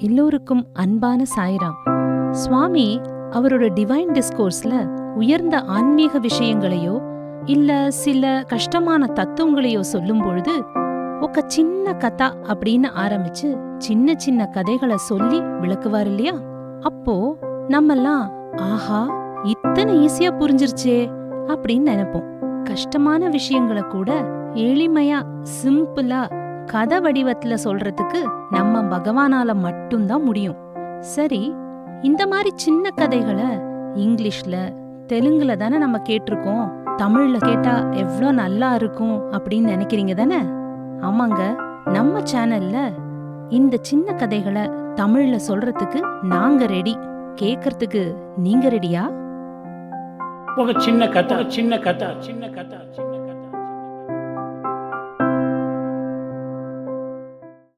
எல்லோருக்கும் அன்பான சாய்ராம். சுவாமி அவரோட டிவைன் டிஸ்கோர்ஸ்ல உயர்ந்த ஆன்மீக விஷயங்களையோ இல்ல சில கஷ்டமான தத்துவங்களையோ சொல்லும் பொழுது ఒక சின்ன கதா அப்படின்னு ஆரம்பிச்சு சின்ன சின்ன கதைகளை சொல்லி விளக்குவார் இல்லையா? அப்போ நம்மெல்லாம் ஆஹா இத்தனை ஈஸியா புரிஞ்சிருச்சே அப்படின்னு நினைப்போம். கஷ்டமான விஷயங்களை கூட எளிமையா சிம்பிளா கதை வடிவத்துல சொல்றதுக்கு நம்ம பகவானால மட்டும்தான் முடியும். சரி, இந்த மாதிரி சின்ன கதைகளை இங்கிலீஷ்ல தெலுங்குல தானே நம்ம கேட்டிருக்கோம். தமிழ்ல கேட்டா எவ்ளோ நல்லா இருக்கும் அப்படின்னு நினைக்கிறீங்க தானே? ஆமாங்க, நம்ம சேனல்ல இந்த சின்ன கதைகளை தமிழ்ல சொல்றதுக்கு நாங்க ரெடி. கேக்குறதுக்கு நீங்க ரெடியா? ఒక చిన్న కథ